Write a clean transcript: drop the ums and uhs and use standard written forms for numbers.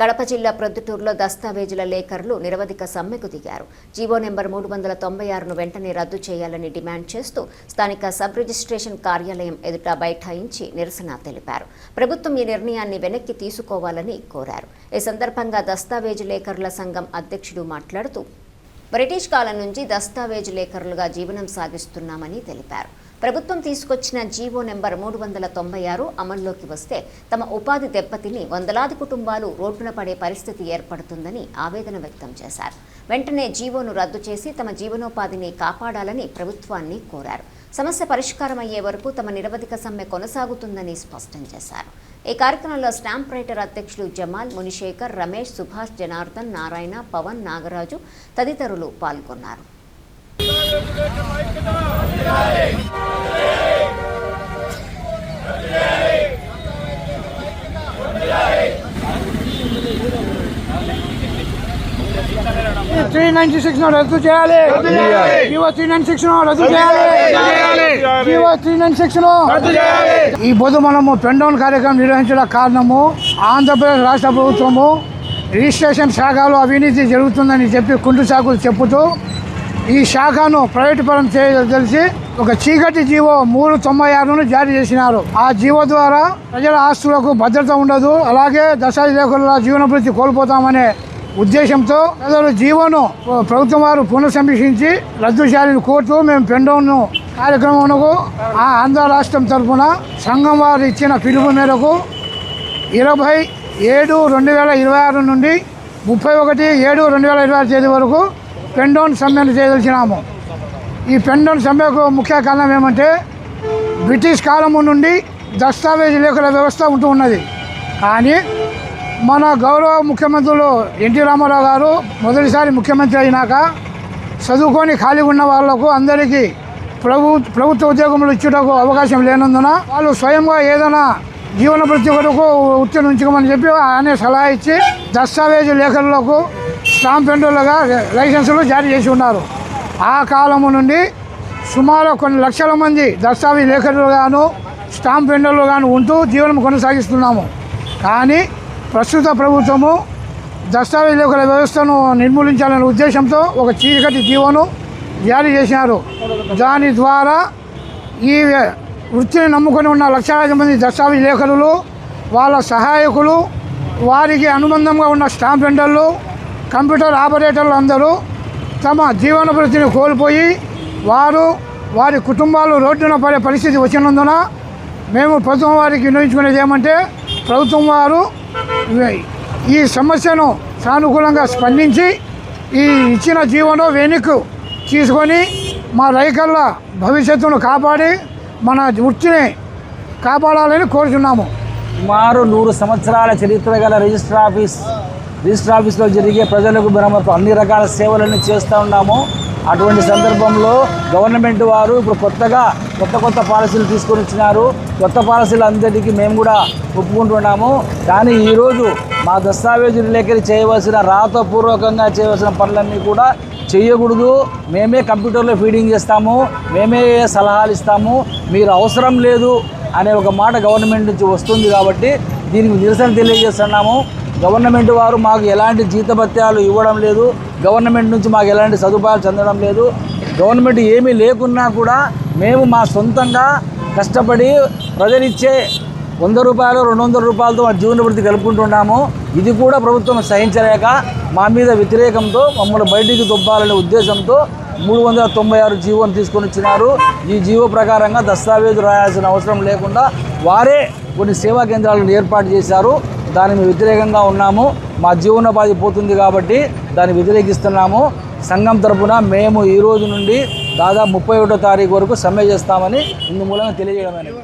కడప జిల్లా ప్రొద్దుటూరులో దస్తావేజుల లేఖరులు నిరవధిక సమ్మెకు దిగారు. జీవో నెంబర్ 396ను వెంటనే రద్దు చేయాలని డిమాండ్ చేస్తూ స్థానిక సబ్ రిజిస్ట్రేషన్ కార్యాలయం ఎదుట బైఠాయించి నిరసన తెలిపారు. ప్రభుత్వం ఈ నిర్ణయాన్ని వెనక్కి తీసుకోవాలని కోరారు. ఈ సందర్భంగా దస్తావేజు లేఖరుల సంఘం అధ్యక్షుడు మాట్లాడుతూ బ్రిటిష్ కాలం నుంచి దస్తావేజు లేఖరులుగా జీవనం సాగిస్తున్నామని తెలిపారు. ప్రభుత్వం తీసుకొచ్చిన జీవో నెంబర్ 396 అమల్లోకి వస్తే తమ ఉపాధి దెబ్బతిని వందలాది కుటుంబాలు రోడ్డున పడే పరిస్థితి ఏర్పడుతుందని ఆవేదన వ్యక్తం చేశారు. వెంటనే జీవోను రద్దు చేసి తమ జీవనోపాధిని కాపాడాలని ప్రభుత్వాన్ని కోరారు. సమస్య పరిష్కారం అయ్యే వరకు తమ నిరవధిక సమ్మె కొనసాగుతుందని స్పష్టం చేశారు. ఈ కార్యక్రమంలో స్టాంప్ రైటర్ అధ్యక్షులు జమాల్, మునిశేఖర్, రమేష్, సుభాష్, జనార్దన్, నారాయణ, పవన్, నాగరాజు తదితరులు పాల్గొన్నారు. 396 రద్దు చేయాలి. జీవో 396 రద్దు చేయాలి. జీవో 396 ఈ పొద్దు మనము పెండౌన్ కార్యక్రమం నిర్వహించడం కారణము ఆంధ్రప్రదేశ్ రాష్ట్ర ప్రభుత్వము రిజిస్ట్రేషన్ శాఖలో అవినీతి జరుగుతుందని చెప్పి కుంటు సాకులు చెప్పుతూ ఈ శాఖను ప్రైవేటు పరం తెలిసి ఒక చీకటి జీవో 396ను జారీ చేసినారు. ఆ జీవో ద్వారా ప్రజల ఆస్తులకు భద్రత ఉండదు, అలాగే దశాధికారుల జీవనభృతి కోల్పోతామనే ఉద్దేశంతో జీవోను ప్రభుత్వం వారు పునఃసమీక్షించి రద్దు చేయాలని కోరుతూ మేము పెండౌన్ కార్యక్రమంకు ఆంధ్ర రాష్ట్రం తరఫున సంఘం వారు ఇచ్చిన పిలుపు మేరకు 27/2026 నుండి 31/7/2026 తేదీ వరకు పెండౌన్ సమ్మెను చేయదలిచినాము. ఈ పెండౌన్ సమ్మెకు ముఖ్య కారణం ఏమంటే బ్రిటిష్ కాలము నుండి దస్తావేజు లేఖల వ్యవస్థ ఉంటూ ఉన్నది. కానీ మన గౌరవ ముఖ్యమంత్రులు ఎన్టీ రామారావు గారు మొదటిసారి ముఖ్యమంత్రి అయినాక చదువుకొని ఖాళీ ఉన్న వాళ్లకు అందరికీ ప్రభుత్వ ఉద్యోగములు ఇచ్చుటకు అవకాశం లేనందున వాళ్ళు స్వయంగా ఏదైనా జీవన భృతి కొరకు వృత్తిని ఉంచుకోమని చెప్పి ఆయన సలహా ఇచ్చి దస్తావేజు లేఖరులకు స్టాంప్ పెండర్లుగా లైసెన్సులు జారీ చేసి ఉన్నారు. ఆ కాలము నుండి సుమారు కొన్ని లక్షల మంది దస్తావేజు లేఖరులుగాను స్టాంప్ పెండర్లుగాను ఉంటూ జీవనం కొనసాగిస్తున్నాము. కానీ ప్రస్తుత ప్రభుత్వము దస్తావేజు లేఖల వ్యవస్థను నిర్మూలించాలనే ఉద్దేశంతో ఒక చీకటి జీవోను జారీ చేసినారు. దాని ద్వారా ఈ వృత్తిని నమ్ముకొని ఉన్న లక్షలాది మంది దస్తావేజు లేఖరులు, వాళ్ళ సహాయకులు, వారికి అనుబంధంగా ఉన్న స్టాంప్ పెండర్లు, కంప్యూటర్ ఆపరేటర్లు అందరూ తమ జీవన వృత్తిని కోల్పోయి వారి కుటుంబాలు రోడ్డున పడే పరిస్థితి వచ్చినందున మేము ప్రభుత్వం వారికి వినియోగించుకునేది ఏమంటే ప్రభుత్వం వారు ఈ సమస్యను సానుకూలంగా స్పందించి ఈ ఇచ్చిన జీవోను వెనుక తీసుకొని మా రైతుల భవిష్యత్తును కాపాడి మన వృత్తిని కాపాడాలని కోరుతున్నాము. సుమారు 100 సంవత్సరాల చరిత్ర గల రిజిస్టర్ ఆఫీస్లో జరిగే ప్రజలకు మనము అన్ని రకాల సేవలను చేస్తూ ఉన్నాము. అటువంటి సందర్భంలో గవర్నమెంట్ వారు ఇప్పుడు కొత్త పాలసీలు తీసుకొని వచ్చినారు. కొత్త పాలసీలు అందరికీ మేము కూడా ఒప్పుకుంటున్నాము. కానీ ఈరోజు మా దస్తావేజు లేఖరి చేయవలసిన రాతపూర్వకంగా చేయవలసిన పనులన్నీ కూడా చేయకూడదు. మేమే కంప్యూటర్లో ఫీడింగ్ చేస్తాము, మేమే సలహాలు ఇస్తాము, మీరు అవసరం లేదు అనే ఒక మాట గవర్నమెంట్ నుంచి వస్తుంది. కాబట్టి దీనికి నిరసన తెలియజేస్తున్నాము. గవర్నమెంట్ వారు మాకు ఎలాంటి జీతభత్యాలు ఇవ్వడం లేదు, గవర్నమెంట్ నుంచి మాకు ఎలాంటి సదుపాయాలు చెందడం లేదు. గవర్నమెంట్ ఏమీ లేకున్నా కూడా మేము మా సొంతంగా కష్టపడి ప్రజలిచ్చే 100 రూపాయలు 200 రూపాయలతో మా జీవన వృత్తి కలుపుకుంటున్నాము. ఇది కూడా ప్రభుత్వం సహించలేక మా మీద వ్యతిరేకంతో మమ్మల్ని బయటికి దొబ్బాలనే ఉద్దేశంతో 396 జీవోను తీసుకొని వచ్చినారు. ఈ జీవో ప్రకారంగా దస్తావేజు రాయాల్సిన అవసరం లేకుండా వారే కొన్ని సేవా కేంద్రాలను ఏర్పాటు చేశారు. దానికి వ్యతిరేకంగా ఉన్నాము. మా జీవనోపాధి పోతుంది కాబట్టి దాన్ని వ్యతిరేకిస్తున్నాము. సంఘం తరఫున మేము ఈ రోజు నుండి దాదాపు 31వ తారీఖు వరకు సమ్మె చేస్తామని ఇందు మూలంగా తెలియజేయడం అనేది.